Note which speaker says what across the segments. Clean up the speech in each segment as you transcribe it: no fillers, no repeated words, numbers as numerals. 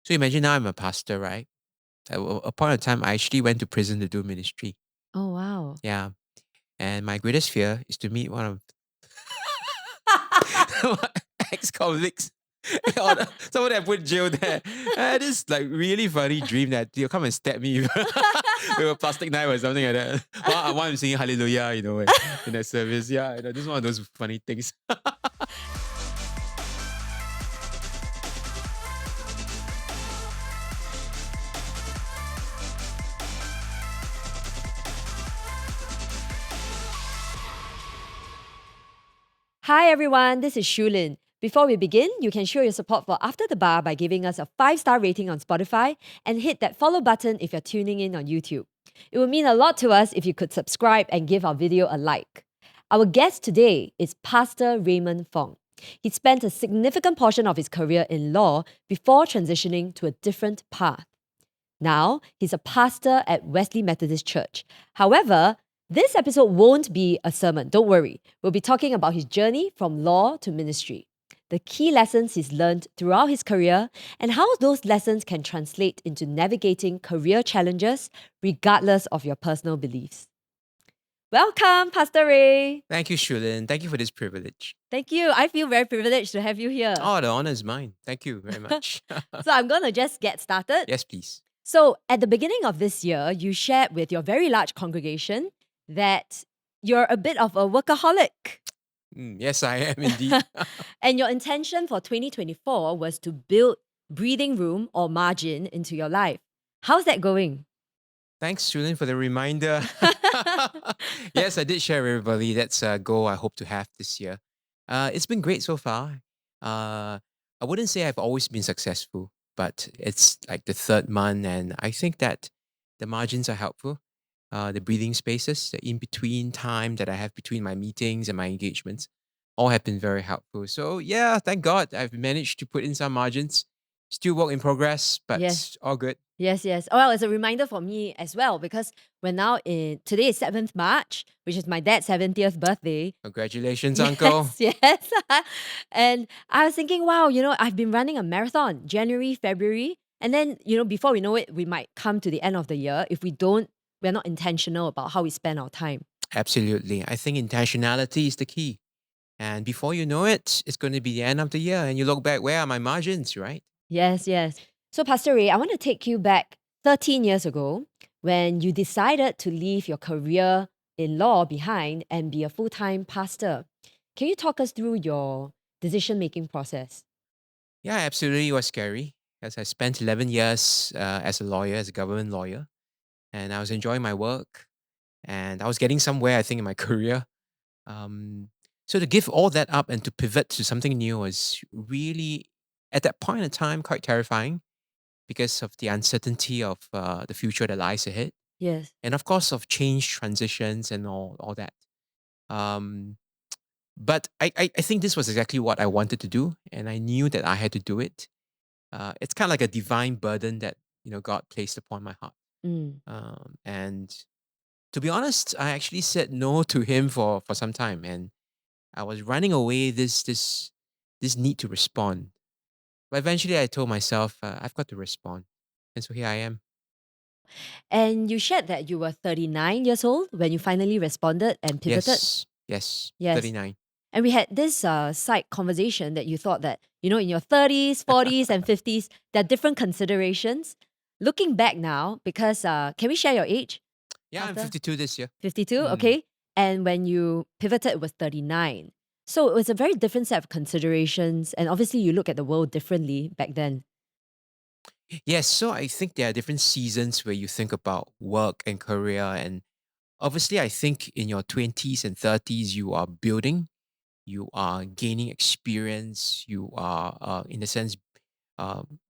Speaker 1: So imagine now I'm a pastor, right? At a point of time, I actually went to prison to do ministry.
Speaker 2: Oh, wow.
Speaker 1: Yeah. And my greatest fear is to meet one of ex-convicts. Or someone that put in jail there. This like really funny dream that they'll come and stab me with a plastic knife or something like that. While I'm singing hallelujah, in that service. Yeah, this is one of those funny things.
Speaker 2: Hi, everyone. This is Shulin. Before we begin, you can show your support for After the Bar by giving us a 5-star rating on Spotify and hit that follow button if you're tuning in on YouTube. It would mean a lot to us if you could subscribe and give our video a like. Our guest today is Pastor Raymond Fong. He spent a significant portion of his career in law before transitioning to a different path. Now, he's a pastor at Wesley Methodist Church. However, this episode won't be a sermon, don't worry. We'll be talking about his journey from law to ministry, the key lessons he's learned throughout his career, and how those lessons can translate into navigating career challenges regardless of your personal beliefs. Welcome, Pastor Ray.
Speaker 1: Thank you, Shulin. Thank you for this privilege.
Speaker 2: Thank you. I feel very privileged to have you here.
Speaker 1: Oh, the honor is mine. Thank you very much.
Speaker 2: So I'm going to just get started.
Speaker 1: Yes, please.
Speaker 2: So at the beginning of this year, you shared with your very large congregation that you're a bit of a workaholic.
Speaker 1: Yes, I am indeed.
Speaker 2: And your intention for 2024 was to build breathing room or margin into your life. How's that going?
Speaker 1: Thanks, Julian, for the reminder. Yes, I did share with everybody. That's a goal I hope to have this year. It's been great so far. I wouldn't say I've always been successful, but it's like the third month, and I think that the margins are helpful. The breathing spaces, the in-between time that I have between my meetings and my engagements, all have been very helpful. So yeah, thank God I've managed to put in some margins. Still work in progress, but
Speaker 2: Yes.
Speaker 1: all good.
Speaker 2: Yes. Oh, well, it's a reminder for me as well because today is 7th March, which is my dad's 70th birthday.
Speaker 1: Congratulations, Uncle.
Speaker 2: Yes. And I was thinking, wow, I've been running a marathon January, February. And then, before we know it, we might come to the end of the year if we're not intentional about how we spend our time.
Speaker 1: Absolutely. I think intentionality is the key. And before you know it, it's going to be the end of the year. And you look back, where are my margins, right?
Speaker 2: Yes. So, Pastor Ray, I want to take you back 13 years ago when you decided to leave your career in law behind and be a full-time pastor. Can you talk us through your decision-making process?
Speaker 1: Yeah, absolutely. It was scary as I spent 11 years as a lawyer, as a government lawyer. And I was enjoying my work and I was getting somewhere, I think, in my career. Um, so to give all that up and to pivot to something new was really, at that point in time, quite terrifying because of the uncertainty of the future that lies ahead.
Speaker 2: Yes.
Speaker 1: And of course, of change, transitions, and all that. Um, but I think this was exactly what I wanted to do, and I knew that I had to do it. It's kind of like a divine burden that God placed upon my heart.
Speaker 2: Mm.
Speaker 1: And to be honest, I actually said no to him for some time, and I was running away this need to respond. But eventually, I told myself I've got to respond, and so here I am.
Speaker 2: And you shared that you were 39 years old when you finally responded and pivoted.
Speaker 1: Yes,
Speaker 2: Yes.
Speaker 1: 39.
Speaker 2: And we had this side conversation that you thought that, in your 30s, 40s, and 50s, there are different considerations. Looking back now, because can we share your age?
Speaker 1: Yeah, I'm
Speaker 2: Pastor?
Speaker 1: 52 this year.
Speaker 2: 52,
Speaker 1: Mm.
Speaker 2: okay. And when you pivoted, it was 39. So it was a very different set of considerations. And obviously, you look at the world differently back then.
Speaker 1: Yes, so I think there are different seasons where you think about work and career. And obviously, I think in your 20s and 30s, you are building, you are gaining experience, you are, in a sense,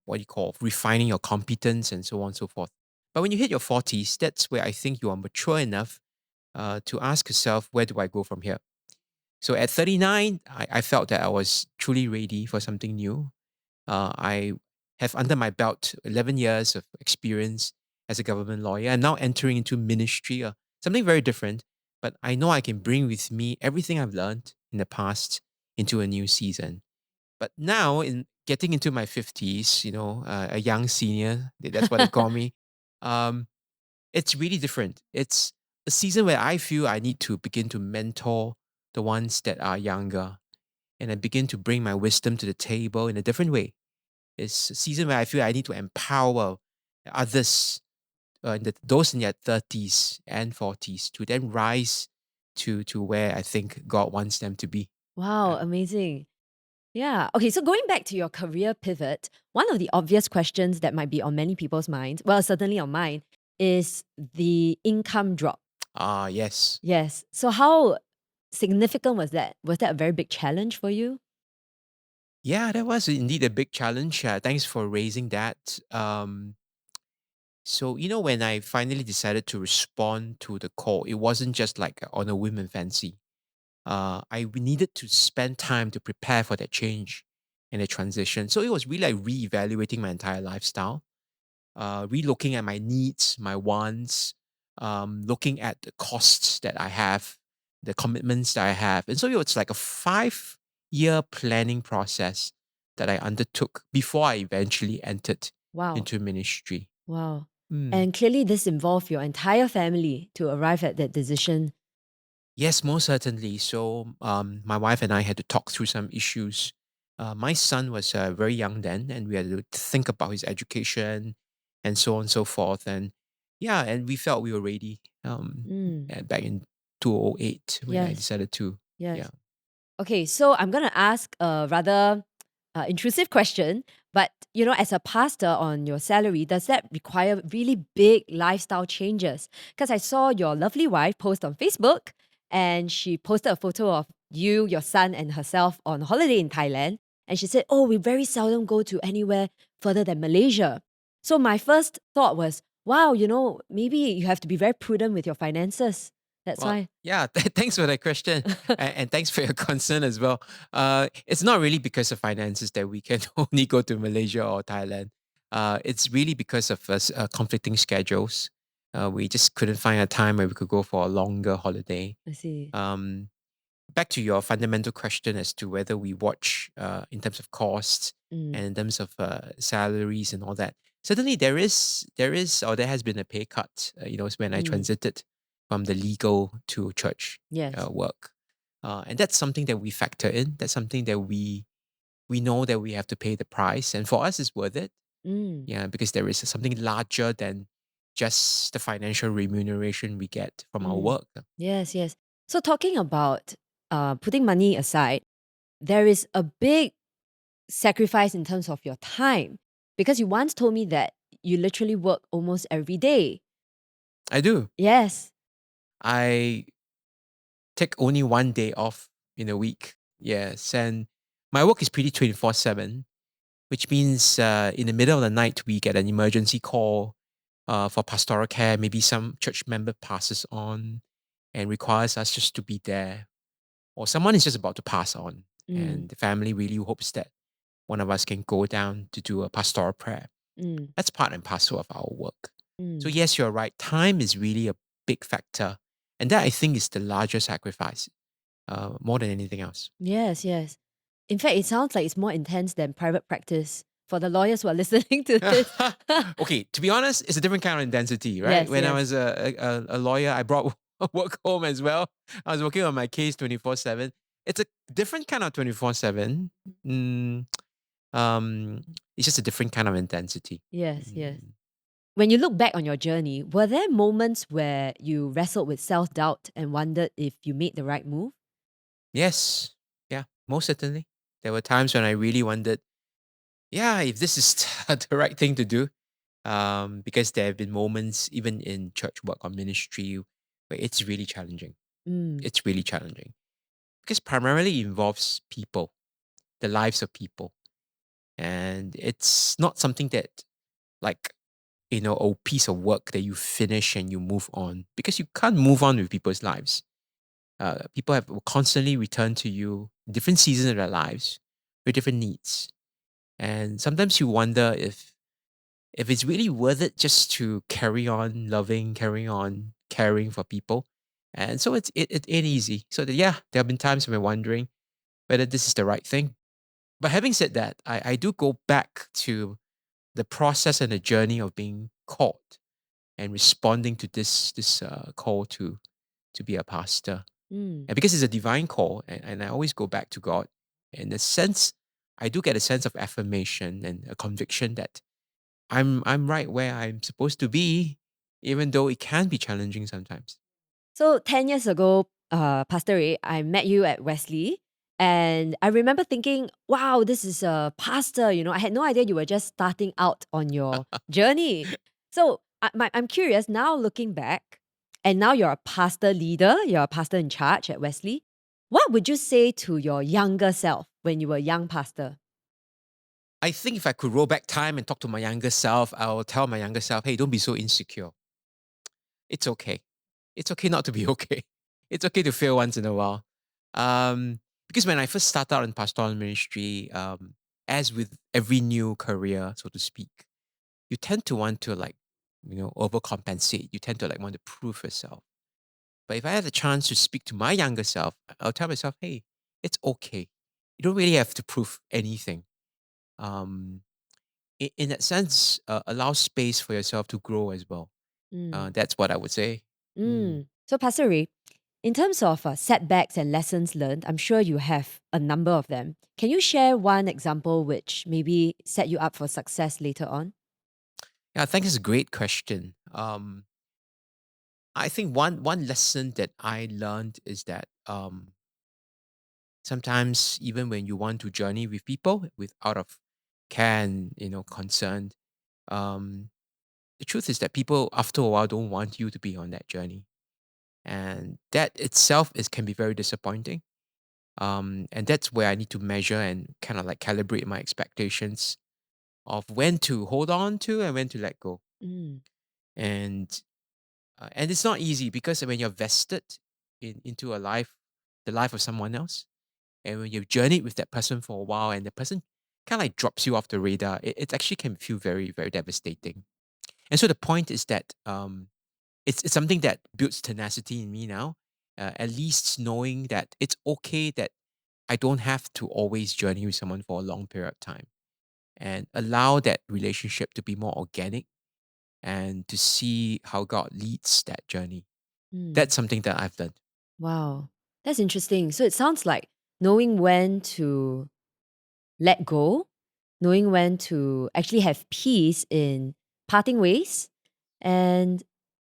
Speaker 1: what you call refining your competence and so on and so forth. But when you hit your 40s, that's where I think you are mature enough to ask yourself, where do I go from here? So at 39, I felt that I was truly ready for something new. I have under my belt 11 years of experience as a government lawyer. I'm now entering into ministry, something very different, but I know I can bring with me everything I've learned in the past into a new season. But now, in getting into my 50s, a young senior, that's what they call me. Um, it's really different. It's a season where I feel I need to begin to mentor the ones that are younger, and I begin to bring my wisdom to the table in a different way. It's a season where I feel I need to empower others, those in their 30s and 40s, to then rise to where I think God wants them to be.
Speaker 2: Wow,
Speaker 1: Yeah.
Speaker 2: amazing. Yeah. Okay, so going back to your career pivot, one of the obvious questions that might be on many people's minds, well, certainly on mine, is the income drop.
Speaker 1: Ah, yes.
Speaker 2: Yes. So how significant was that? Was that a very big challenge for you?
Speaker 1: Yeah, that was indeed a big challenge. Thanks for raising that. So, when I finally decided to respond to the call, it wasn't just like on a whim and fancy. I needed to spend time to prepare for that change and the transition. So it was really like reevaluating my entire lifestyle, relooking at my needs, my wants, looking at the costs that I have, the commitments that I have. And so it was like a 5-year planning process that I undertook before I eventually entered
Speaker 2: Wow.
Speaker 1: into ministry.
Speaker 2: Wow.
Speaker 1: Mm.
Speaker 2: And clearly this involved your entire family to arrive at that decision.
Speaker 1: Yes, most certainly. So, my wife and I had to talk through some issues. My son was very young then, and we had to think about his education and so on and so forth. And yeah, and we felt we were ready
Speaker 2: Mm.
Speaker 1: back in 2008 when I
Speaker 2: Yes.
Speaker 1: decided to. Yeah.
Speaker 2: Yes. Okay, so I'm going to ask a rather intrusive question, but as a pastor on your salary, does that require really big lifestyle changes? Because I saw your lovely wife post on Facebook, and she posted a photo of you, your son, and herself on holiday in Thailand. And she said, "Oh, we very seldom go to anywhere further than Malaysia." So my first thought was, wow, maybe you have to be very prudent with your finances. That's
Speaker 1: Well,
Speaker 2: why.
Speaker 1: yeah, thanks for that question. And thanks for your concern as well. It's not really because of finances that we can only go to Malaysia or Thailand. It's really because of us conflicting schedules. We just couldn't find a time where we could go for a longer holiday.
Speaker 2: I see.
Speaker 1: Um, Back to your fundamental question as to whether we watch in terms of costs and
Speaker 2: Mm,
Speaker 1: in terms of salaries and all that. Certainly, there has been a pay cut. When I
Speaker 2: mm,
Speaker 1: transited from the legal to church
Speaker 2: yes.
Speaker 1: work, and that's something that we factor in. That's something that we know that we have to pay the price, and for us, it's worth it.
Speaker 2: Mm,
Speaker 1: Yeah, because there is something larger than just the financial remuneration we get from our
Speaker 2: mm.
Speaker 1: work.
Speaker 2: Yes, yes. So talking about putting money aside, there is a big sacrifice in terms of your time because you once told me that you literally work almost every day.
Speaker 1: I do.
Speaker 2: Yes.
Speaker 1: I take only one day off in a week. Yes. And my work is pretty 24/7, which means in the middle of the night, we get an emergency call for pastoral care. Maybe some church member passes on and requires us just to be there, or someone is just about to pass on.
Speaker 2: Mm,
Speaker 1: And the family really hopes that one of us can go down to do a pastoral prayer.
Speaker 2: mm,
Speaker 1: That's part and parcel of our work. So,
Speaker 2: mm.
Speaker 1: yes, you're right. Time is really a big factor. And that I think is the larger sacrifice more than anything else.
Speaker 2: Yes, yes. In fact, it sounds like it's more intense than private practice for the lawyers who are listening to this.
Speaker 1: Okay, to be honest, it's a different kind of intensity, right?
Speaker 2: Yes,
Speaker 1: When I
Speaker 2: yes.
Speaker 1: was a lawyer, I brought work home as well. I was working on my case 24/7. It's a different kind of 24/7. Mm, um, it's just a different kind of intensity.
Speaker 2: Yes, yes.
Speaker 1: Mm.
Speaker 2: When you look back on your journey, were there moments where you wrestled with self doubt and wondered if you made the right move?
Speaker 1: Yes, yeah, most certainly. There were times when I really wondered, yeah, if this is the right thing to do. Because there have been moments, even in church work or ministry, where it's really challenging.
Speaker 2: Mm,
Speaker 1: It's really challenging because primarily it involves people, the lives of people. And it's not something that, like, a piece of work that you finish and you move on, because you can't move on with people's lives. People will constantly return to you in different seasons of their lives with different needs. And sometimes you wonder if it's really worth it just to carry on loving, carry on caring for people. And so it ain't easy. So yeah, there have been times when we're wondering whether this is the right thing. But having said that, I do go back to the process and the journey of being called and responding to this call to be a pastor.
Speaker 2: Mm.
Speaker 1: And because it's a divine call, and I always go back to God, in a sense, I do get a sense of affirmation and a conviction that I'm right where I'm supposed to be, even though it can be challenging sometimes.
Speaker 2: So 10 years ago, Pastor Ray, I met you at Wesley. And I remember thinking, wow, this is a pastor. I had no idea you were just starting out on your journey. So I'm curious now looking back, and now you're a pastor leader, you're a pastor in charge at Wesley. What would you say to your younger self when you were a young pastor?
Speaker 1: I think if I could roll back time and talk to my younger self, I will tell my younger self, hey, don't be so insecure. It's okay. It's okay not to be okay. It's okay to fail once in a while. Because when I first started out in pastoral ministry, as with every new career, so to speak, you tend to want to overcompensate. You tend to want to prove yourself. But if I had the chance to speak to my younger self, I'll tell myself, hey, it's okay. You don't really have to prove anything. Um, in that sense, allow space for yourself to grow as well.
Speaker 2: Mm.
Speaker 1: That's what I would say. Mm.
Speaker 2: So, Pastor Ray, in terms of setbacks and lessons learned, I'm sure you have a number of them. Can you share one example which maybe set you up for success later on?
Speaker 1: Yeah, I think it's a great question. I think one lesson that I learned is that sometimes even when you want to journey with people with out of care and concern, um, the truth is that people after a while don't want you to be on that journey, and that itself is can be very disappointing. And that's where I need to measure and kind of calibrate my expectations of when to hold on to and when to let go.
Speaker 2: Mm,
Speaker 1: And it's not easy because when you're vested into the life of someone else, and when you've journeyed with that person for a while, and the person kind of drops you off the radar, it actually can feel very, very devastating. And so the point is that it's something that builds tenacity in me now. At least knowing that it's okay that I don't have to always journey with someone for a long period of time, and allow that relationship to be more organic and to see how God leads that journey.
Speaker 2: mm.
Speaker 1: That's something that I've learned.
Speaker 2: Wow, that's interesting. So it sounds like knowing when to let go, knowing when to actually have peace in parting ways, and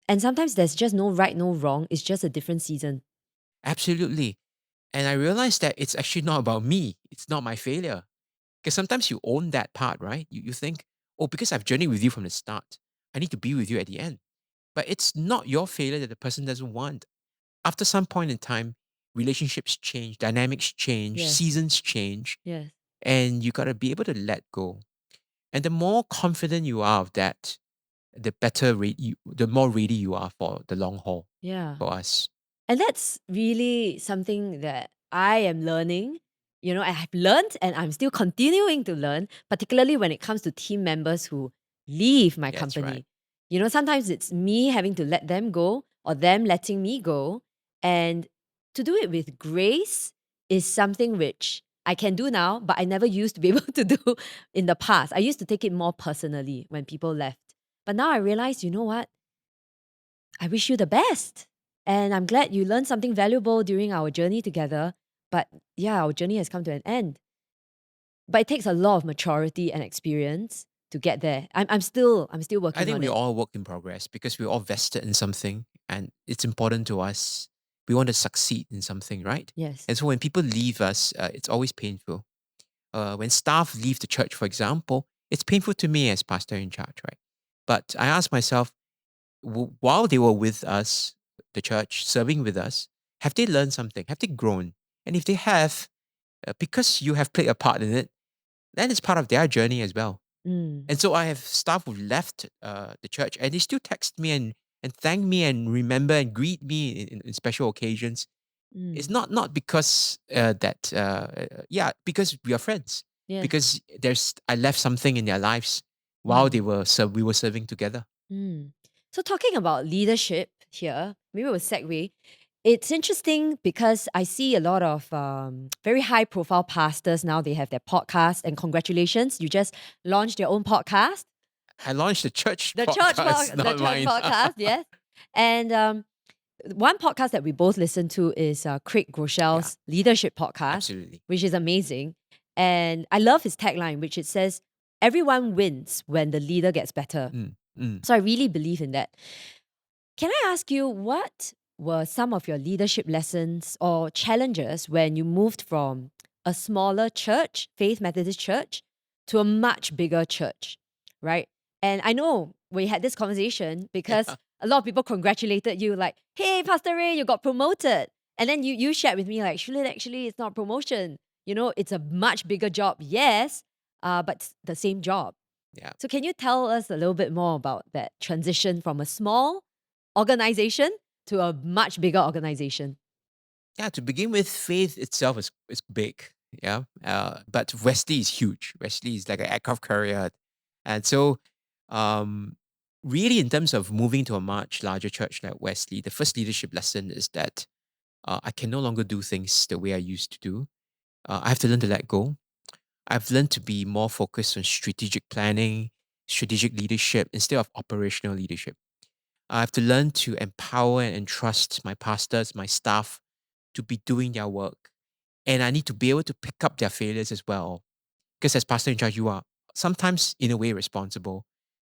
Speaker 2: and sometimes there's just no right, no wrong. It's just a different season.
Speaker 1: Absolutely. And I realized that it's actually not about me. It's not my failure. Because sometimes you own that part, right? You think, oh, because I've journeyed with you from the start, I need to be with you at the end. But it's not your failure that the person doesn't want. After some point in time, relationships change, dynamics change,
Speaker 2: Yes,
Speaker 1: seasons change,
Speaker 2: yes,
Speaker 1: and you got to be able to let go. And the more confident you are of that, the more ready you are for the long haul
Speaker 2: yeah.
Speaker 1: for us.
Speaker 2: And that's really something that I am learning. I have learned and I'm still continuing to learn, particularly when it comes to team members who leave my
Speaker 1: That's right.
Speaker 2: company. Sometimes it's me having to let them go or them letting me go. And to do it with grace is something which I can do now, but I never used to be able to do in the past. I used to take it more personally when people left. But now I realize, you know what? I wish you the best. And I'm glad you learned something valuable during our journey together. But yeah, our journey has come to an end. But it takes a lot of maturity and experience to get there. I'm still
Speaker 1: I
Speaker 2: working
Speaker 1: think
Speaker 2: on
Speaker 1: we
Speaker 2: it.
Speaker 1: all work in progress because we're all vested in something and it's important to us. We want to succeed in something, right?
Speaker 2: Yes.
Speaker 1: And so when people leave us, it's always painful. When staff leave the church, for example, it's painful to me as pastor in charge, right? But I ask myself, while they were with us, the church, serving with us, have they learned something? Have they grown? And if they have, because you have played a part in it, then it's part of their journey as well.
Speaker 2: Mm,
Speaker 1: And so I have staff who left the church and they still text me and thank me and remember and greet me in special occasions. It's
Speaker 2: mm.
Speaker 1: not because yeah, because we are friends.
Speaker 2: Yes.
Speaker 1: Because I left something in their lives while
Speaker 2: Mm,
Speaker 1: we were serving together.
Speaker 2: mm. So talking about leadership here, maybe we'll segue. It's interesting because I see a lot of very high profile pastors now. They have their podcast, and congratulations, you just launched your own podcast,
Speaker 1: I launched the church
Speaker 2: the
Speaker 1: podcast,
Speaker 2: the
Speaker 1: not
Speaker 2: church
Speaker 1: mine.
Speaker 2: podcast, yes. And one podcast that we both listen to is Craig
Speaker 1: Yeah,
Speaker 2: Groeschel's leadership podcast,
Speaker 1: absolutely.
Speaker 2: which is amazing. And I love his tagline, which it says, "Everyone wins when the leader gets better."
Speaker 1: Mm, mm.
Speaker 2: So I really believe in that. Can I ask you, what were some of your leadership lessons or challenges when you moved from a smaller church, Faith Methodist Church, to a much bigger church, right? And I know we had this conversation because
Speaker 1: Yeah,
Speaker 2: a lot of people congratulated you, like, "Hey, Pastor Ray, you got promoted." And then you shared with me, like, "Shulin, actually, it's not promotion. It's a much bigger job, yes, but it's the same job."
Speaker 1: yeah.
Speaker 2: So can you tell us a little bit more about that transition from a small organization to a much bigger organization?
Speaker 1: Yeah, to begin with, faith itself is big. Yeah. But Wesley is huge. Wesley is like an aircraft carrier. And so, um, really, in terms of moving to a much larger church like Wesley, the first leadership lesson is that I can no longer do things the way I used to do. I have to learn to let go. I've learned to be more focused on strategic planning, strategic leadership instead of operational leadership. I have to learn to empower and entrust my pastors, my staff to be doing their work. And I need to be able to pick up their failures as well. Because as pastor in charge, you are sometimes in a way responsible.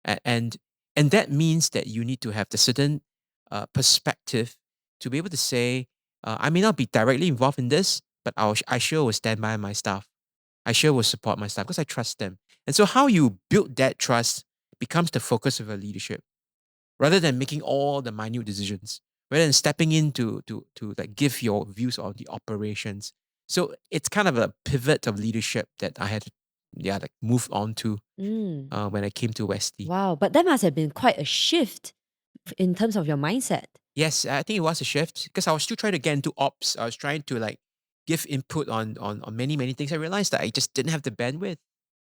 Speaker 1: A- And and that means that you need to have the certain perspective to be able to say, I may not be directly involved in this, but I sure will stand by my staff. I sure will support my staff because I trust them. And so how you build that trust becomes the focus of your leadership rather than making all the minute decisions, rather than stepping in to like give your views on the operations. So it's kind of a pivot of leadership that I had to, yeah, like move on to
Speaker 2: Mm.
Speaker 1: when I came to Westy.
Speaker 2: Wow, but that must have been quite a shift in terms of your mindset.
Speaker 1: Yes, I think it was a shift because I was still trying to get into ops. I was trying to like give input on many things. I realized that I just didn't have the bandwidth.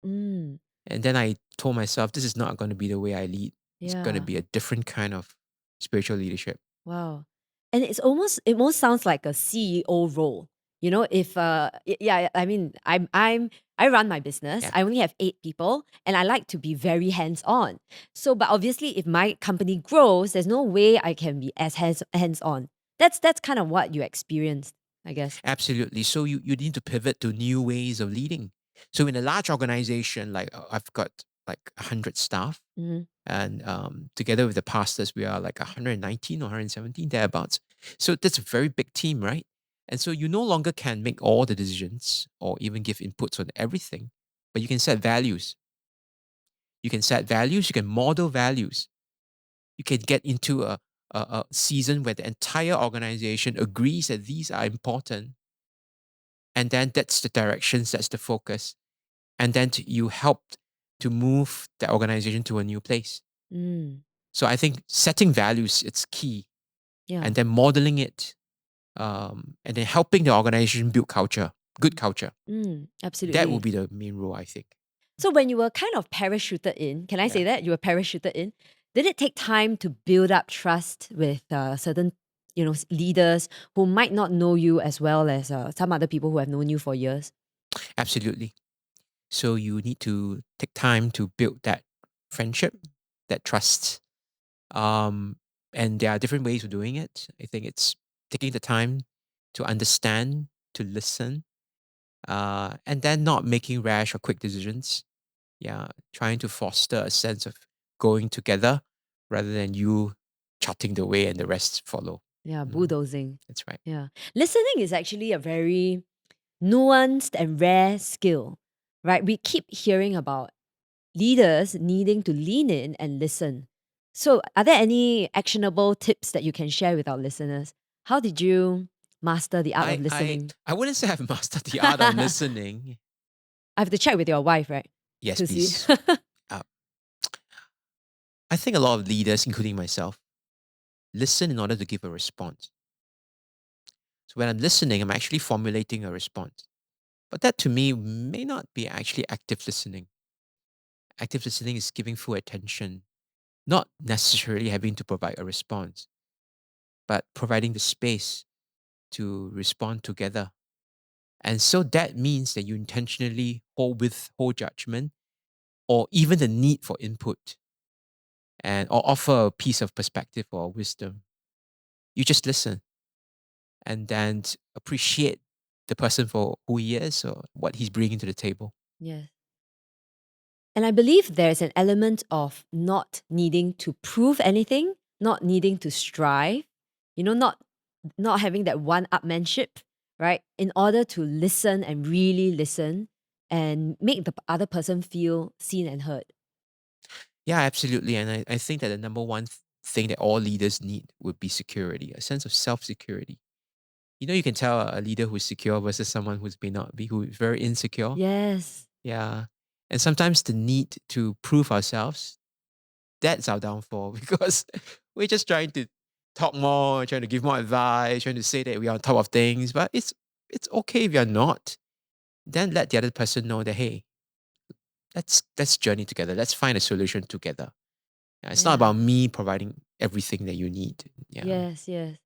Speaker 2: Mm.
Speaker 1: And then I told myself, this is not going to be the way I lead. It's going to
Speaker 2: Yeah.
Speaker 1: be a different kind of spiritual leadership.
Speaker 2: Wow. And it almost sounds like a CEO role. If yeah, I mean, I run my business.
Speaker 1: Yeah,
Speaker 2: I only have 8 people and I like to be very hands-on. So but obviously if my company grows, there's no way I can be as hands-on. That's kind of what you experienced, I guess.
Speaker 1: absolutely. So you need to pivot to new ways of leading. So in a large organization, like I've got like 100 staff,
Speaker 2: Hmm.
Speaker 1: and together with the pastors, we are like 119 or 117 thereabouts. So that's a very big team, right? And so you no longer can make all the decisions or even give inputs on everything, but you can set values. You can set values. You can model values. You can get into a season where the entire organization agrees that these are important, and then that's the directions, that's the focus, and then you help to move the organization to a new place.
Speaker 2: Mm.
Speaker 1: So I think setting values, it's key,
Speaker 2: Yeah.
Speaker 1: and then modeling it, and then helping the organization build culture, good culture.
Speaker 2: Mm.
Speaker 1: That will
Speaker 2: Absolutely.
Speaker 1: be the main role, I think.
Speaker 2: So when you were kind of parachuted in, can I
Speaker 1: Yeah,
Speaker 2: say that you were parachuted in? Did it take time to build up trust with certain, leaders who might not know you as well as some other people who have known you for years?
Speaker 1: absolutely. So you need to take time to build that friendship, that trust. Um, and there are different ways of doing it. I think it's taking the time to understand, to listen, and then not making rash or quick decisions. Yeah, trying to foster a sense of going together rather than you charting the way and the rest follow.
Speaker 2: Yeah,
Speaker 1: Mm,
Speaker 2: bulldozing.
Speaker 1: that's right.
Speaker 2: Yeah. Listening is actually a very nuanced and rare skill, right? We keep hearing about leaders needing to lean in and listen. So, are there any actionable tips that you can share with our listeners? How did you master the art
Speaker 1: I
Speaker 2: of
Speaker 1: I
Speaker 2: listening?
Speaker 1: I wouldn't say I've mastered the art of
Speaker 2: I
Speaker 1: listening.
Speaker 2: have to check with your wife, right?
Speaker 1: Yes,
Speaker 2: To see.
Speaker 1: please. Uh, I think a lot of leaders, including myself, listen in order to give a response. So when I'm listening, I'm actually formulating a response. But that to me may not be actually active listening. Active listening is giving full attention, not necessarily having to provide a response, but providing the space. to respond together. And so that means that you intentionally withhold judgment or even the need for input and or offer a piece of perspective or wisdom. You just listen and then appreciate the person for who he is or what he's bringing to the table.
Speaker 2: Yes. And I believe there's an element of not needing to prove anything, not needing to strive, not having that one-upmanship, right? In order to listen and really listen and make the other person feel seen and heard.
Speaker 1: Yeah, absolutely. And I think that the number one thing that all leaders need would be security, a sense of self security. You can tell a leader who's secure versus someone who's may not be, who is very insecure.
Speaker 2: Yes.
Speaker 1: Yeah. And sometimes the need to prove ourselves, that's our downfall because we're just trying to talk more, trying to give more advice, trying to say that we are on top of things. But it's okay if you're not. Then let the other person know that, hey, let's journey together. Let's find a solution together. Yeah, it's not
Speaker 2: Yeah.
Speaker 1: about me providing everything that you need. Yeah.
Speaker 2: Yes, yes.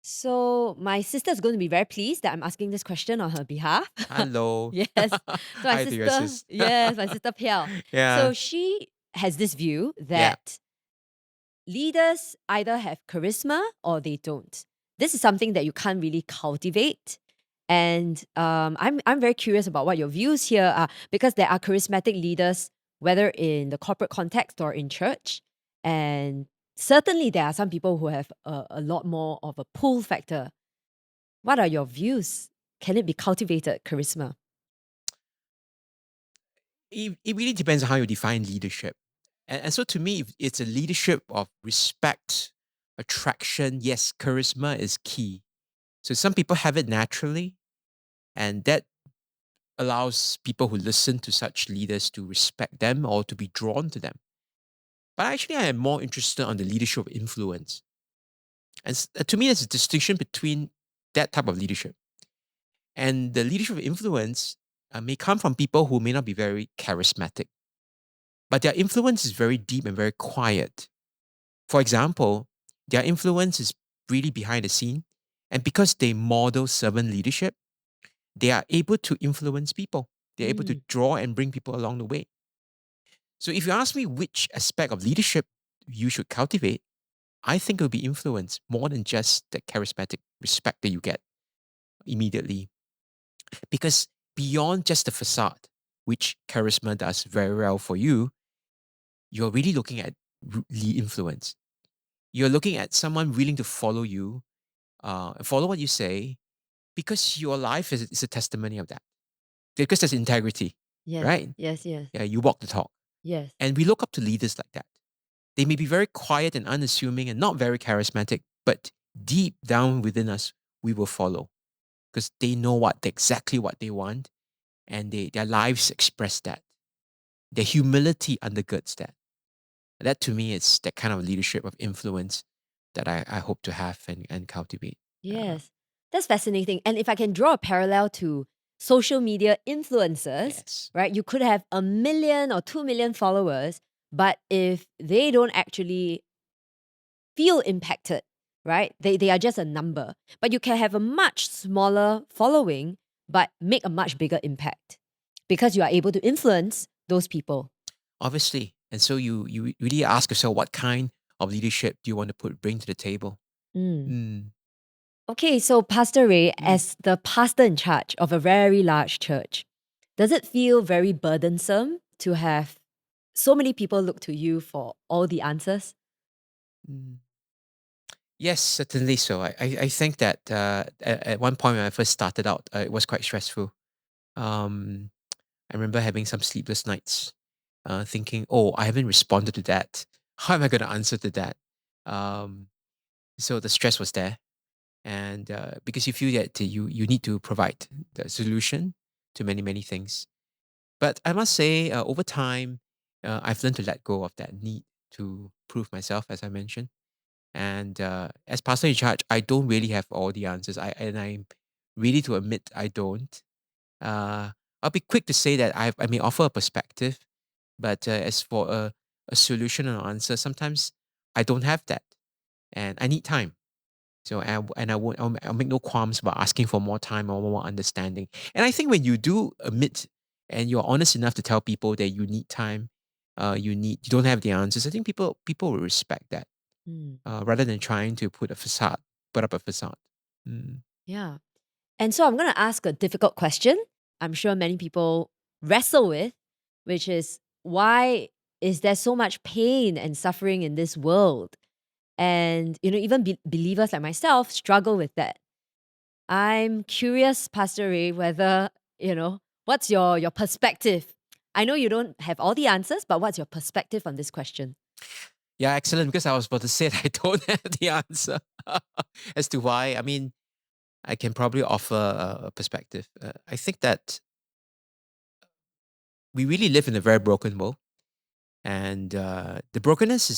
Speaker 2: So my sister's going to be very pleased that I'm asking this question on her behalf.
Speaker 1: Hello.
Speaker 2: Yes. So my
Speaker 1: Hi to your
Speaker 2: sister,
Speaker 1: sis.
Speaker 2: yes, my sister Piao.
Speaker 1: Yeah.
Speaker 2: So she has this view
Speaker 1: Yeah.
Speaker 2: that leaders either have charisma or they don't. This is something that you can't really cultivate. And I'm very curious about what your views here are because there are charismatic leaders, whether in the corporate context or in church. And certainly there are some people who have a lot more of a pull factor. What are your views? Can it be cultivated, charisma?
Speaker 1: It really depends on how you define leadership. And so to me, if it's a leadership of respect, attraction. Yes, charisma is key. So some people have it naturally, and that allows people who listen to such leaders to respect them or to be drawn to them. But actually, I am more interested on the leadership of influence. And to me, there's a distinction between that type of leadership and the leadership of influence may come from people who may not be very charismatic, but their influence is very deep and very quiet. For example, their influence is really behind the scene. And because they model servant leadership, they are able to influence people. They're able to
Speaker 2: Mm,
Speaker 1: draw and bring people along the way. So if you ask me which aspect of leadership you should cultivate, I think it will be influence more than just the charismatic respect that you get immediately. Because beyond just the facade, which charisma does very well for you, you're really looking at lead influence. You're looking at someone willing to follow you, follow what you say, because your life is a testimony of that. Because there's integrity,
Speaker 2: yes,
Speaker 1: right?
Speaker 2: yes, yes,
Speaker 1: Yeah, you walk the talk.
Speaker 2: yes.
Speaker 1: And we look up to leaders like that. They may be very quiet and unassuming and not very charismatic, but deep down within us, we will follow because they know exactly what they want, and their lives express that. Their humility undergirds that. That to me is that kind of leadership of influence that I hope to have and cultivate.
Speaker 2: Yes, that's fascinating. And if I can draw a parallel to social media influencers,
Speaker 1: Yes.
Speaker 2: right? You could have 1 million or 2 million followers, but if they don't actually feel impacted, right? They are just a number. But you can have a much smaller following, but make a much bigger impact because you are able to influence those people.
Speaker 1: Obviously. And so you really ask yourself, what kind of leadership do you want to bring to the table?
Speaker 2: Mm.
Speaker 1: Mm,
Speaker 2: Okay, so Pastor Ray,
Speaker 1: mm.
Speaker 2: as the pastor in charge of a very large church, does it feel very burdensome to have so many people look to you for all the answers?
Speaker 1: Mm. Yes, certainly so. I think that at one point when I first started out, it was quite stressful. Um, I remember having some sleepless nights, thinking, "Oh, I haven't responded to that. How am I going to answer to that?" Um, so the stress was there, and because you feel that you need to provide the solution to many things. But I must say, over time, I've learned to let go of that need to prove myself, as I mentioned. And as pastor in charge, I don't really have all the answers. I'm ready to admit I don't. Uh, I'll be quick to say that I may offer a perspective, but as for a solution or answer, sometimes I don't have that, and I need time. So and I won't I'll make no qualms about asking for more time or more understanding. And I think when you do admit and you're honest enough to tell people that you need time, you don't have the answers, I think people will respect that
Speaker 2: Mm,
Speaker 1: rather than trying to put up a facade. Mm.
Speaker 2: yeah. And so I'm going to ask a difficult question. I'm sure many people wrestle with, which is why is there so much pain and suffering in this world? And, even believers like myself struggle with that. I'm curious, Pastor Ray, whether, what's your perspective? I know you don't have all the answers, but what's your perspective on this question?
Speaker 1: Yeah, excellent. Because I was about to say that I don't have the answer as to why. I mean, I can probably offer a perspective. I think that we really live in a very broken world, and the brokenness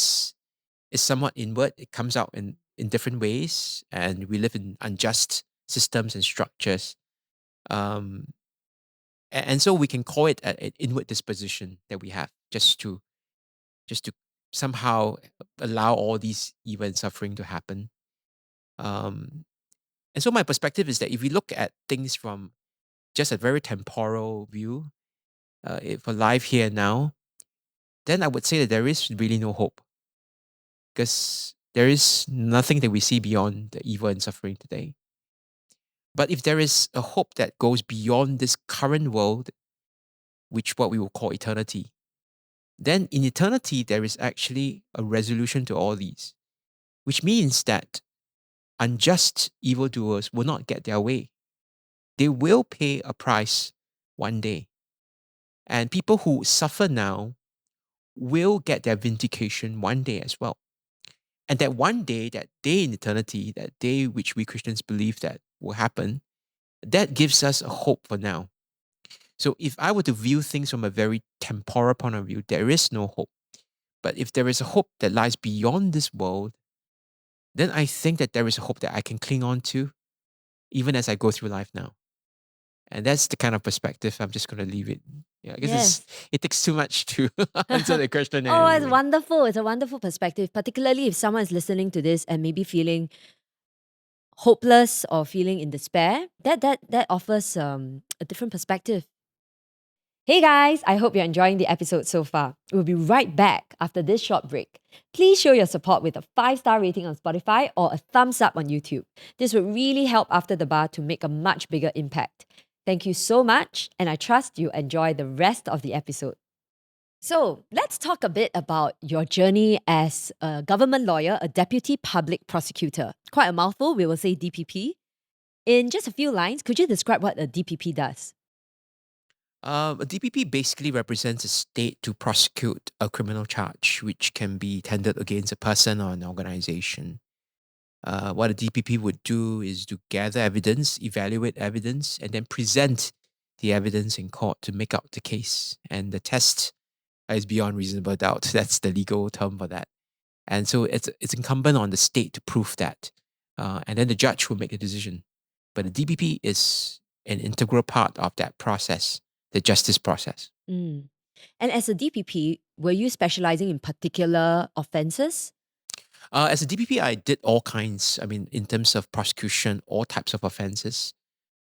Speaker 1: is somewhat inward. It comes out in different ways, and we live in unjust systems and structures. Um, and so we can call it an inward disposition that we have, just to somehow allow all these evil and suffering to happen. Um, and so my perspective is that if we look at things from just a very temporal view, for life here and now, then I would say that there is really no hope, because there is nothing that we see beyond the evil and suffering today. But if there is a hope that goes beyond this current world, which what we will call eternity, then in eternity there is actually a resolution to all these, which means that unjust evildoers will not get their way. They will pay a price one day. And people who suffer now will get their vindication one day as well. And that one day, that day in eternity, that day which we Christians believe that will happen, that gives us a hope for now. So if I were to view things from a very temporal point of view, there is no hope. But if there is a hope that lies beyond this world, then I think that there is a hope that I can cling on to even as I go through life now. And that's the kind of perspective I'm just going to leave it. Yeah, I guess
Speaker 2: Yes.
Speaker 1: it takes too much to answer the question
Speaker 2: Oh, it's
Speaker 1: anyway.
Speaker 2: wonderful. It's a wonderful perspective, particularly if someone is listening to this and maybe feeling hopeless or feeling in despair. That offers a different perspective. Hey guys, I hope you're enjoying the episode so far. We'll be right back after this short break. Please show your support with a 5-star rating on Spotify or a thumbs up on YouTube. This would really help After the Bar to make a much bigger impact. Thank you so much, and I trust you enjoy the rest of the episode. So, let's talk a bit about your journey as a government lawyer, a deputy public prosecutor. Quite a mouthful, we will say DPP. In just a few lines, could you describe what a DPP does?
Speaker 1: A DPP basically represents a state to prosecute a criminal charge, which can be tendered against a person or an organization. What a DPP would do is to gather evidence, evaluate evidence, and then present the evidence in court to make out the case. And the test is beyond reasonable doubt. That's the legal term for that. And so it's incumbent on the state to prove that. And then the judge will make a decision. But the DPP is an integral part of that process, the justice process.
Speaker 2: Mm. And as a DPP, were you specializing in particular offenses?
Speaker 1: As a DPP, I did all kinds, I mean, in terms of prosecution, all types of offenses,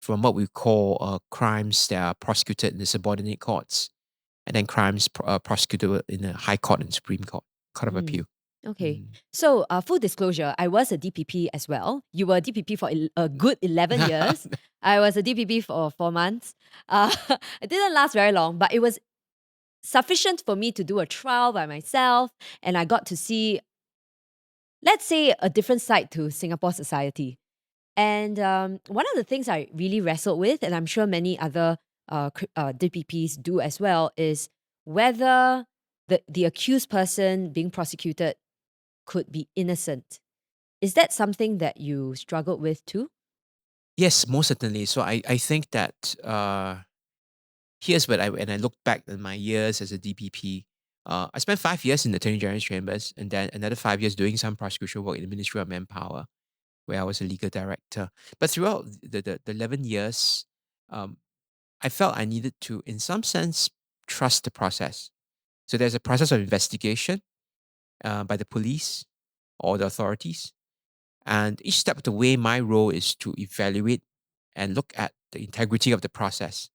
Speaker 1: from what we call crimes that are prosecuted in the subordinate courts, and then crimes prosecuted in the High Court and Supreme Court, Court of
Speaker 2: Mm.
Speaker 1: Appeal.
Speaker 2: Okay.
Speaker 1: Mm.
Speaker 2: So, full disclosure, I was a DPP as well. You were a DPP for a good 11 years. I was a DPP for 4 months. It didn't last very long, but it was sufficient for me to do a trial by myself. And I got to see, let's say, a different side to Singapore society. And one of the things I really wrestled with, and I'm sure many other DPPs do as well, is whether the accused person being prosecuted could be innocent. Is that something that you struggled with too?
Speaker 1: Yes, most certainly. So I think that here's what when I look back at my years as a DPP. I spent 5 years in the Attorney General's chambers, and then another 5 years doing some prosecution work in the Ministry of Manpower, where I was a legal director. But throughout the 11 years, um, I felt I needed to, in some sense, trust the process. So there's a process of investigation by the police or the authorities. And each step of the way, my role is to evaluate and look at the integrity of the process.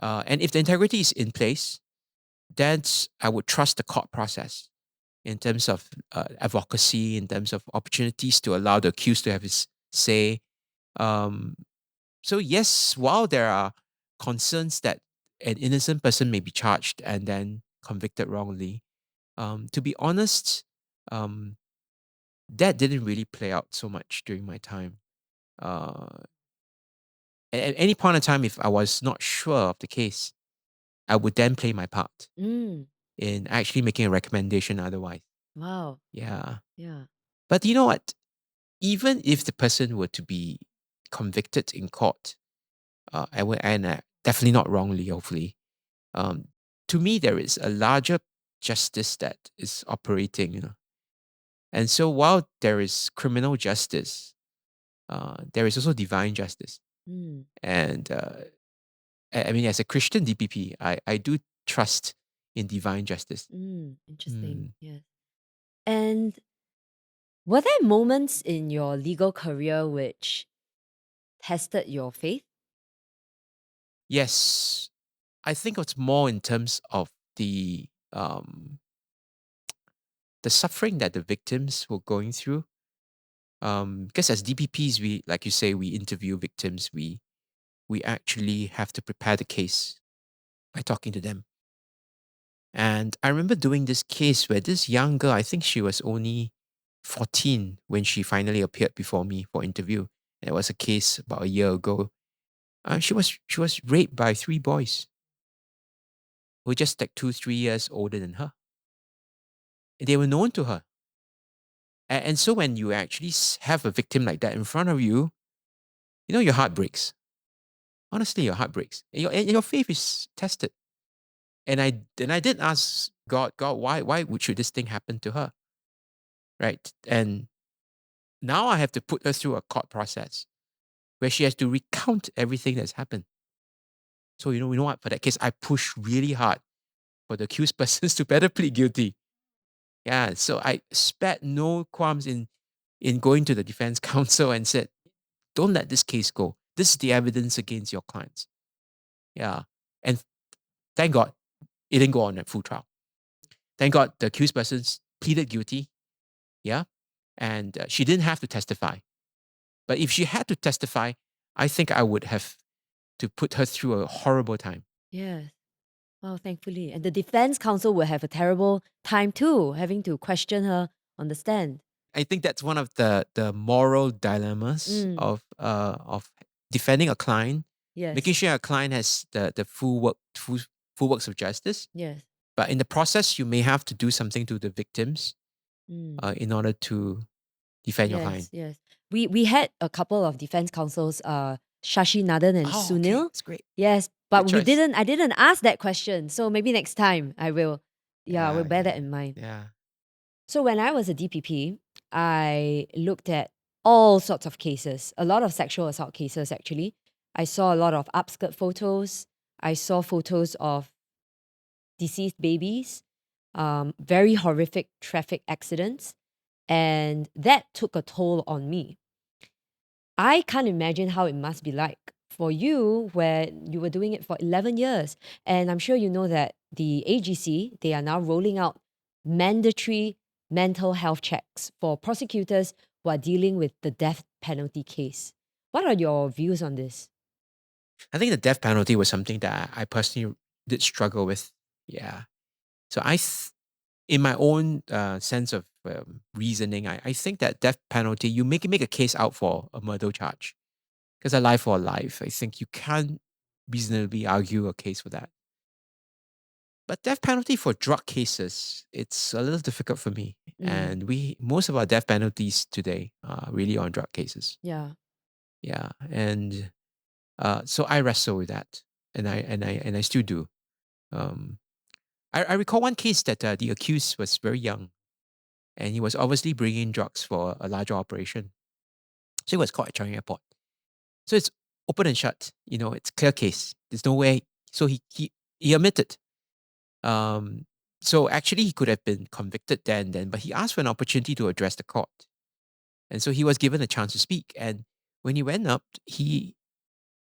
Speaker 1: And if the integrity is in place, then I would trust the court process in terms of advocacy, in terms of opportunities to allow the accused to have his say. Um, so, yes, while there are concerns that an innocent person may be charged and then convicted wrongly, to be honest, um, that didn't really play out so much during my time. Uh, at any point in time, if I was not sure of the case, I would then play my part
Speaker 2: Mm.
Speaker 1: in actually making a recommendation otherwise.
Speaker 2: Wow.
Speaker 1: Yeah.
Speaker 2: Yeah.
Speaker 1: But you know what? Even if the person were to be convicted in court, and definitely not wrongly, hopefully, um, to me, there is a larger justice that is operating, And so while there is criminal justice, there is also divine justice.
Speaker 2: Mm.
Speaker 1: And I mean, as a Christian DPP, I do trust in divine justice.
Speaker 2: Interesting.
Speaker 1: Mm.
Speaker 2: Yes. And were there moments in your legal career which tested your faith?
Speaker 1: Yes, I think it's more in terms of the suffering that the victims were going through. Because as DPPs, we, like you say, we interview victims. We actually have to prepare the case by talking to them. And I remember doing this case where this young girl, I think she was only 14 when she finally appeared before me for interview. And it was a case about a year ago. She was raped by three boys who were just like 2, 3 years older than her. They were known to her. And so when you actually have a victim like that in front of you, your heart breaks. Honestly, your heart breaks. And your faith is tested. And I did ask God, why should this thing happen to her? Right. And now I have to put her through a court process where she has to recount everything that's happened. So you know what? For that case, I pushed really hard for the accused persons to better plead guilty. Yeah. So I spared no qualms in going to the defense counsel and said, don't let this case go. This is the evidence against your clients. Yeah. And thank God it didn't go on at full trial. Thank God the accused persons pleaded guilty. Yeah. And she didn't have to testify. But if she had to testify, I think I would have to put her through a horrible time.
Speaker 2: Yes. Oh, thankfully. And the defense counsel will have a terrible time too, having to question her on the stand.
Speaker 1: I think that's one of the moral dilemmas
Speaker 2: Mm.
Speaker 1: of defending a client, making
Speaker 2: Yes.
Speaker 1: sure a client has the full works of justice.
Speaker 2: Yes.
Speaker 1: But in the process, you may have to do something to the victims
Speaker 2: Mm.
Speaker 1: in order to defend your
Speaker 2: Yes.
Speaker 1: client.
Speaker 2: Yes. We had a couple of defense counsels, Shashi Nadan and
Speaker 1: Oh, okay,
Speaker 2: Sunil.
Speaker 1: that's great.
Speaker 2: Yes,
Speaker 1: Good
Speaker 2: but
Speaker 1: choice.
Speaker 2: I didn't ask that question. So maybe next time I will. Yeah, we'll
Speaker 1: Yeah,
Speaker 2: bear that
Speaker 1: yeah,
Speaker 2: in mind.
Speaker 1: yeah.
Speaker 2: So when I was a DPP, I looked at all sorts of cases, a lot of sexual assault cases actually. I saw a lot of upskirt photos. I saw photos of deceased babies, very horrific traffic accidents, and that took a toll on me. I can't imagine how it must be like for you where you were doing it for 11 years. And I'm sure you know that the AGC, they are now rolling out mandatory mental health checks for prosecutors who are dealing with the death penalty case. What are your views on this?
Speaker 1: I think the death penalty was something that I personally did struggle with. Yeah. So in my own sense of reasoning, I think that death penalty, you make a case out for a murder charge because a life for a life. I think you can't reasonably argue a case for that. But death penalty for drug cases, it's a little difficult for me.
Speaker 2: Mm,
Speaker 1: And most of our death penalties today are really on drug cases.
Speaker 2: yeah.
Speaker 1: Yeah. And so I wrestle with that. And I still do. Um, I recall one case that the accused was very young and he was obviously bringing in drugs for a larger operation. So he was caught at Changi Airport. So it's open and shut. It's clear case. There's no way. So he admitted. Um, so actually he could have been convicted then, but he asked for an opportunity to address the court. And so he was given a chance to speak. And when he went up,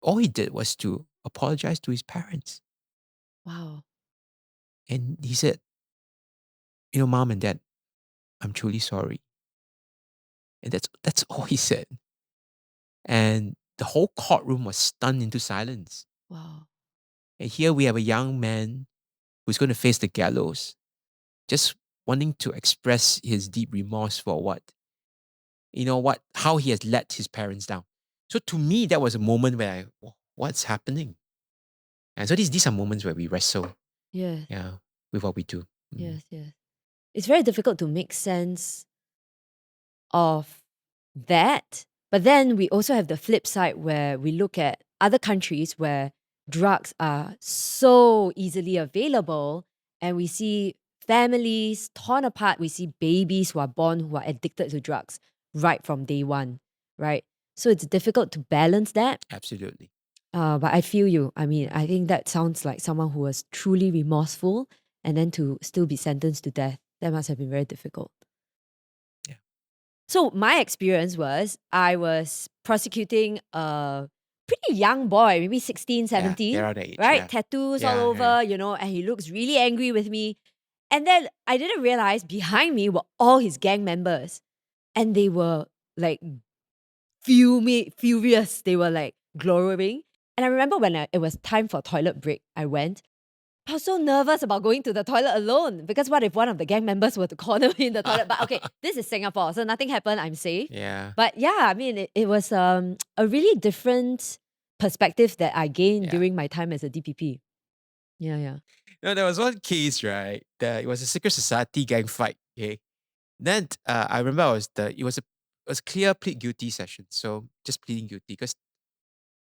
Speaker 1: all he did was to apologize to his parents.
Speaker 2: Wow.
Speaker 1: And he said, Mom and Dad, I'm truly sorry. And that's all he said. And the whole courtroom was stunned into silence.
Speaker 2: Wow.
Speaker 1: And here we have a young man who's going to face the gallows, just wanting to express his deep remorse for how he has let his parents down. So to me, that was a moment where what's happening? And so these are moments where we wrestle,
Speaker 2: Yes.
Speaker 1: with what we do.
Speaker 2: Yes. Yes. It's very difficult to make sense of that. But then we also have the flip side where we look at other countries where drugs are so easily available and we see families torn apart. We see babies who are born who are addicted to drugs right from day one, right? So it's difficult to balance that.
Speaker 1: Absolutely.
Speaker 2: But I feel you. I mean, I think that sounds like someone who was truly remorseful and then to still be sentenced to death. That must have been very difficult.
Speaker 1: Yeah.
Speaker 2: So my experience was I was prosecuting a pretty young boy, maybe 16, 17,
Speaker 1: they're around that age,
Speaker 2: right?
Speaker 1: yeah.
Speaker 2: Tattoos all
Speaker 1: Yeah,
Speaker 2: over, and he looks really angry with me. And then I didn't realize behind me were all his gang members. And they were like furious. They were like glowering. And I remember when it was time for toilet break, I went. I was so nervous about going to the toilet alone because what if one of the gang members were to corner me in the toilet? But okay, this is Singapore, so nothing happened. I'm safe.
Speaker 1: Yeah.
Speaker 2: But yeah, I mean, it was a really different perspective that I gained
Speaker 1: Yeah.
Speaker 2: during my time as a DPP. Yeah, yeah.
Speaker 1: No, there was one case, right? It was a secret society gang fight. Okay. Then I remember it was a clear plead guilty session. So just pleading guilty. Because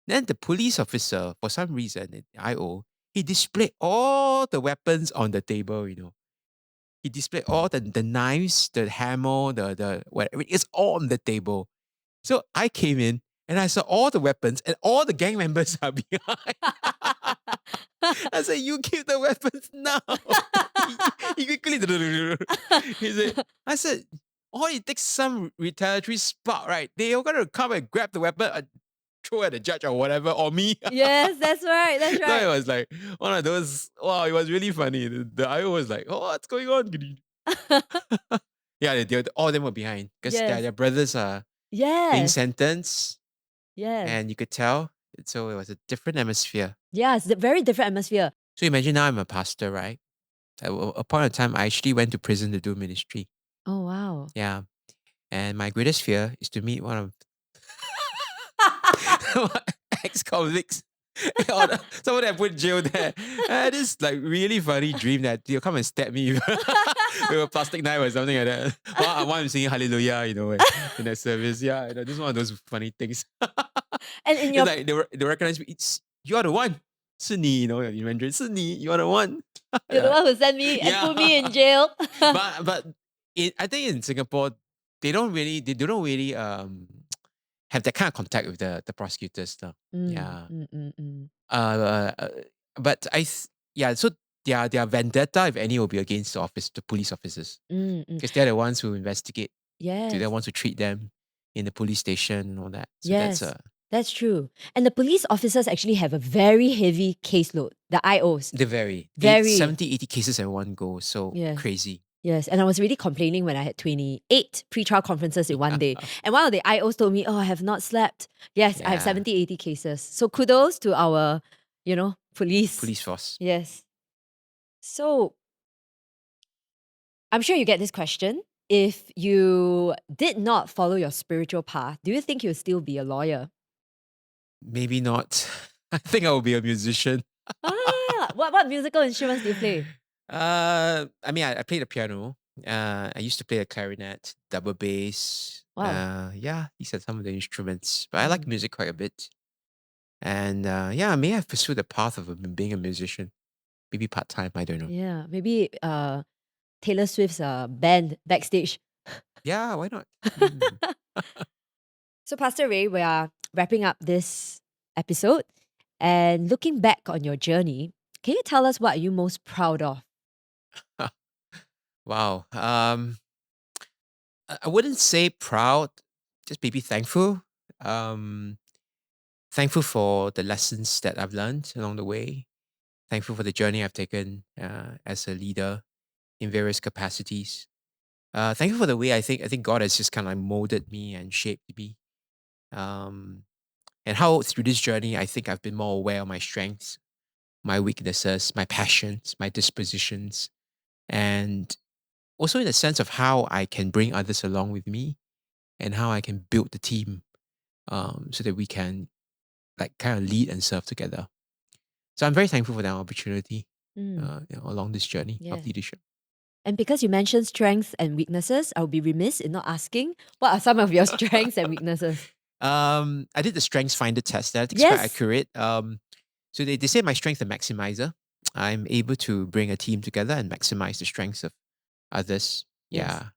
Speaker 1: then the police officer, for some reason in IO, he displayed all the weapons on the table. He displayed all the knives, the hammer, the whatever. It's all on the table. So I came in and I saw all the weapons and all the gang members are behind. I said, "You keep the weapons now." he quickly. He said, "I said, oh, it takes some retaliatory spark, right? They are gonna come and grab the weapon and throw at the judge or whatever or me."
Speaker 2: Yes, that's right. That's
Speaker 1: So it
Speaker 2: right.
Speaker 1: was like one of those. Wow, it was really funny. The IO was like, "Oh, what's going on?" Yeah, all of them were behind because
Speaker 2: Yes.
Speaker 1: their brothers are being
Speaker 2: Yes.
Speaker 1: sentenced,
Speaker 2: Yes.
Speaker 1: and you could tell. So it was a different atmosphere.
Speaker 2: Yeah, it's a very different atmosphere.
Speaker 1: So imagine now I'm a pastor, right? At a point of time, I actually went to prison to do ministry.
Speaker 2: Oh, wow.
Speaker 1: Yeah. And my greatest fear is to meet one of ex-convicts. Or someone that put in jail there. I had this like really funny dream that they'll come and stab me with a plastic knife or something like that. While I'm singing hallelujah, in that service. Yeah, this is one of those funny things.
Speaker 2: And in
Speaker 1: It's
Speaker 2: your
Speaker 1: like they recognize me. You are the one. 是你, in Mandarin. 是你, you are the one.
Speaker 2: you're the one who sent me and put me in jail.
Speaker 1: but I think in Singapore they don't really have that kind of contact with the prosecutors though. Yeah. But so their vendetta, if any, will be against the police officers because they're the ones who investigate.
Speaker 2: Yes.
Speaker 1: They're the ones who treat them in the police station and all that. So
Speaker 2: Yes. That's true. And the police officers actually have a very heavy caseload, the IOs.
Speaker 1: they're very 70, 80 cases at one go. So
Speaker 2: Yes.
Speaker 1: crazy.
Speaker 2: Yes, and I was really complaining when I had 28 pre-trial conferences in one day. And one of the IOs told me, oh, I have not slept. Yes, I have
Speaker 1: Yeah.
Speaker 2: 70, 80 cases. So kudos to our, police.
Speaker 1: Police force.
Speaker 2: Yes. So I'm sure you get this question. If you did not follow your spiritual path, do you think you'll still be a lawyer?
Speaker 1: Maybe not. I think I will be a musician.
Speaker 2: What musical instruments do you play?
Speaker 1: I mean, I play the piano. I used to play the clarinet, double bass.
Speaker 2: Wow.
Speaker 1: Yeah, these are some of the instruments. But I like music quite a bit. And I may have pursued the path of being a musician. Maybe part-time, I don't know.
Speaker 2: Yeah, maybe Taylor Swift's band backstage.
Speaker 1: Yeah, why not?
Speaker 2: So, Pastor Ray, we are wrapping up this episode. And looking back on your journey, can you tell us what are you most proud of?
Speaker 1: Wow. I wouldn't say proud. just maybe thankful. Thankful for the lessons that I've learned along the way. Thankful for the journey I've taken as a leader in various capacities. Thankful for the way I think God has just kind of like molded me and shaped me. Um, and how through this journey, I think I've been more aware of my strengths, my weaknesses, my passions, my dispositions, and also in the sense of how I can bring others along with me and how I can build the team so that we can like kind of lead and serve together. So I'm very thankful for that opportunity
Speaker 2: Mm,
Speaker 1: along this journey of
Speaker 2: yes.
Speaker 1: leadership.
Speaker 2: And because you mentioned strengths and weaknesses, I would be remiss in not asking what are some of your strengths and weaknesses?
Speaker 1: I did the Strengths Finder test. I think it's quite
Speaker 2: Yes.
Speaker 1: accurate. So they say my strength is a maximizer. I'm able to bring a team together and maximize the strengths of others.
Speaker 2: Yes.
Speaker 1: Yeah.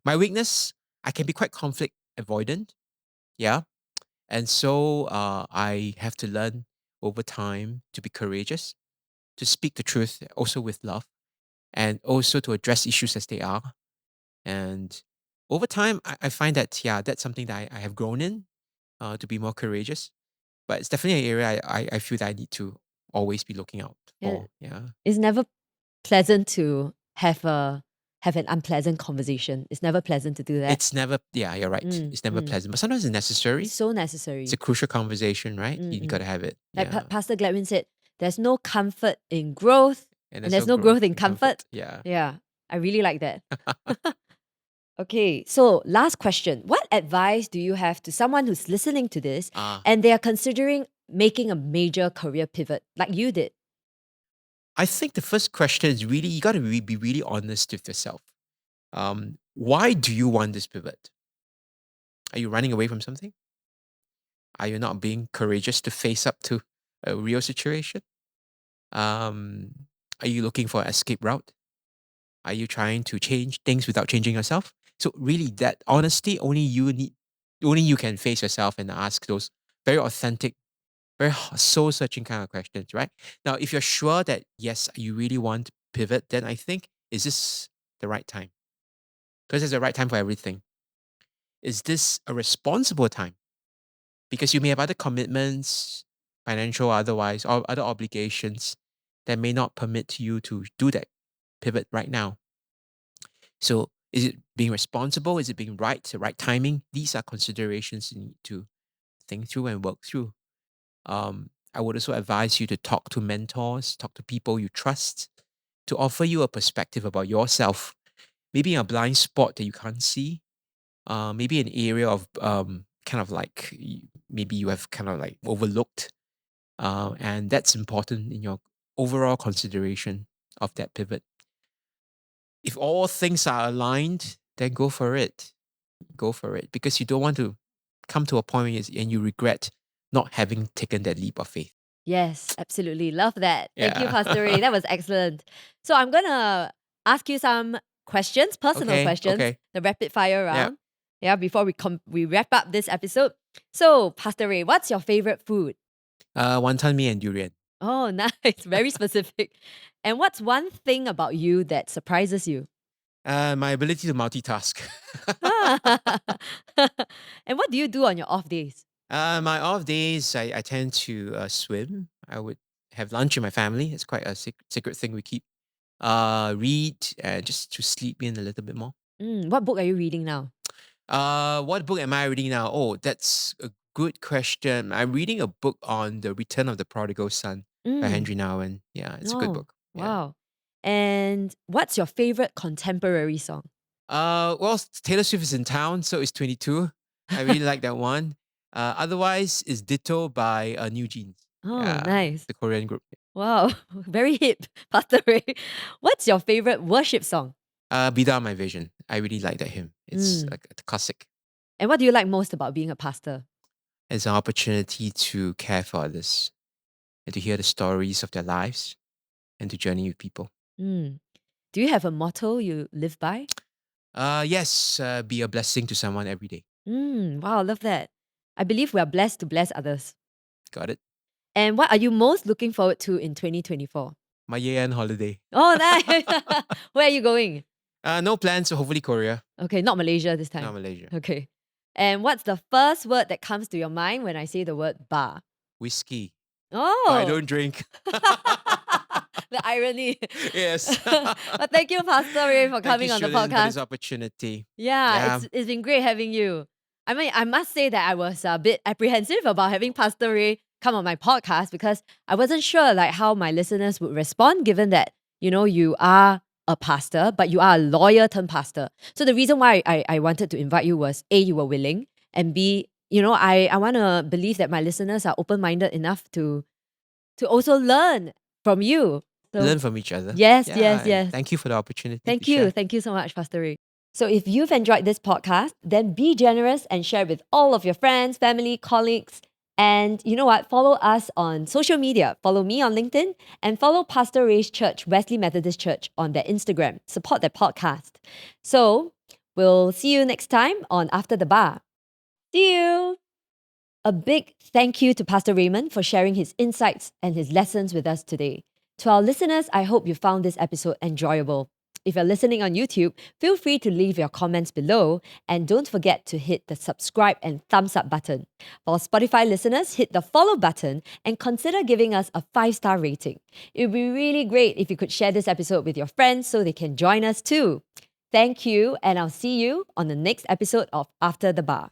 Speaker 1: My weakness, I can be quite conflict avoidant. Yeah. And so I have to learn over time to be courageous, to speak the truth also with love, and also to address issues as they are. And over time, I find that, yeah, that's something that I have grown in to be more courageous. But it's definitely an area I feel that I need to always be looking out
Speaker 2: Yeah.
Speaker 1: for. Yeah.
Speaker 2: It's never pleasant to have an unpleasant conversation. It's never pleasant to do that.
Speaker 1: It's never, yeah, you're right.
Speaker 2: Mm,
Speaker 1: It's never
Speaker 2: mm.
Speaker 1: pleasant, but sometimes it's
Speaker 2: It's
Speaker 1: necessary.
Speaker 2: so
Speaker 1: It's a
Speaker 2: necessary.
Speaker 1: crucial conversation, right?
Speaker 2: Mm,
Speaker 1: You got
Speaker 2: mm.
Speaker 1: to have it.
Speaker 2: Like
Speaker 1: Yeah.
Speaker 2: Pastor Gladwin said, there's no comfort in growth,
Speaker 1: And
Speaker 2: and
Speaker 1: there's
Speaker 2: there's
Speaker 1: no
Speaker 2: no
Speaker 1: growth
Speaker 2: growth in
Speaker 1: and comfort.
Speaker 2: comfort.
Speaker 1: Yeah.
Speaker 2: Yeah, I really like that. Okay, so last question. What advice do you have to someone who's listening to this
Speaker 1: Uh,
Speaker 2: and they are considering making a major career pivot like you did?
Speaker 1: I think the first question is really, you got to be really honest with yourself. Why do you want this pivot? Are you running away from something? Are you not being courageous to face up to a real situation? Um, are you looking for an escape route? Are you trying to change things without changing yourself? So really, that honesty only you can face yourself and ask those very authentic, very soul searching kind of questions, right? Now, if you're sure that yes, you really want to pivot, then I think is this the right time? Because there's a right time for everything. Is this a responsible time? Because you may have other commitments, financial, or otherwise, or other obligations that may not permit you to do that pivot right now. So, is it being responsible? Is it being right? The right timing? These are considerations you need to think through and work through. I would also advise you to talk to mentors, talk to people you trust, to offer you a perspective about yourself. Maybe a blind spot that you can't see, maybe an area of kind of like maybe you have kind of like overlooked, and that's important in your overall consideration of that pivot. If all things are aligned, then go for it. Go for it because you don't want to come to a point where and you regret not having taken that leap of faith.
Speaker 2: Yes, absolutely. Love that. Thank you,
Speaker 1: Yeah.
Speaker 2: Pastor Ray. That was excellent. So I'm going to ask you some questions, personal
Speaker 1: Okay.
Speaker 2: questions,
Speaker 1: Okay.
Speaker 2: the rapid fire
Speaker 1: Yeah.
Speaker 2: round. Yeah, before we wrap up this episode. So, Pastor Ray, what's your favorite food?
Speaker 1: Wonton mee and durian.
Speaker 2: Oh, nice. Very specific. And what's one thing about you that surprises you?
Speaker 1: My ability to multitask.
Speaker 2: And what do you do on your off days?
Speaker 1: My off days, I tend to swim. I would have lunch with my family. It's quite a secret thing we keep. Read and just to sleep in a little bit more.
Speaker 2: What book are you reading now?
Speaker 1: What book am I reading now? Oh, that's a good question. I'm reading a book on the Return of the Prodigal Son by
Speaker 2: Mm.
Speaker 1: Henry Nouwen. Yeah, it's a good
Speaker 2: Oh,
Speaker 1: book. Yeah.
Speaker 2: wow. And what's your favorite contemporary song?
Speaker 1: Well, Taylor Swift is in town, so it's 22. I really like that one. Otherwise, it's Ditto by New Jeans.
Speaker 2: Oh,
Speaker 1: Yeah,
Speaker 2: nice.
Speaker 1: the Korean group.
Speaker 2: Wow, very hip, Pastor Ray. What's your favorite worship song?
Speaker 1: Be Thou My Vision. I really like that hymn. It's
Speaker 2: Mm.
Speaker 1: like a classic.
Speaker 2: And what do you like most about being a pastor?
Speaker 1: It's an opportunity to care for others and to hear the stories of their lives and to journey with people.
Speaker 2: Mm. Do you have a motto you live by?
Speaker 1: Yes, be a blessing to someone every day.
Speaker 2: Wow, love that. I believe we are blessed to bless others.
Speaker 1: Got it?
Speaker 2: And what are you most looking forward to in 2024?
Speaker 1: My year-end holiday.
Speaker 2: Oh, nice. Where are you going?
Speaker 1: No plans, so hopefully Korea,
Speaker 2: Okay, not Malaysia this
Speaker 1: not
Speaker 2: time.
Speaker 1: Malaysia.
Speaker 2: Okay. And what's the first word that comes to your mind when I say the word bar?
Speaker 1: Whiskey.
Speaker 2: Oh,
Speaker 1: But I don't drink.
Speaker 2: the irony.
Speaker 1: Yes.
Speaker 2: But thank you, Pastor Ray, for
Speaker 1: Thank you,
Speaker 2: coming on the
Speaker 1: Shulin, for
Speaker 2: podcast.
Speaker 1: this opportunity.
Speaker 2: Yeah,
Speaker 1: Yeah.
Speaker 2: it's been great having you. I mean, I must say that I was a bit apprehensive about having Pastor Ray come on my podcast because I wasn't sure like how my listeners would respond, given that you are a pastor, but you are a lawyer turned pastor. So the reason why I wanted to invite you was A, you were willing, and B, I want to believe that my listeners are open minded enough to also learn from you. So
Speaker 1: Learn from each other.
Speaker 2: yes,
Speaker 1: Yeah,
Speaker 2: yes,
Speaker 1: and
Speaker 2: yes.
Speaker 1: thank you for the opportunity to
Speaker 2: Thank
Speaker 1: share.
Speaker 2: you. Thank you so much, Pastor Ray. So if you've enjoyed this podcast, then be generous and share with all of your friends, family, colleagues. And you know what? Follow us on social media. Follow me on LinkedIn and follow Pastor Ray's church, Wesley Methodist Church, on their Instagram. Support their podcast. So we'll see you next time on After the Bar. See you. A big thank you to Pastor Raymond for sharing his insights and his lessons with us today. To our listeners, I hope you found this episode enjoyable. If you're listening on YouTube, feel free to leave your comments below and don't forget to hit the subscribe and thumbs up button. For Spotify listeners, hit the follow button and consider giving us a 5-star rating. It would be really great if you could share this episode with your friends so they can join us too. Thank you, and I'll see you on the next episode of After the Bar.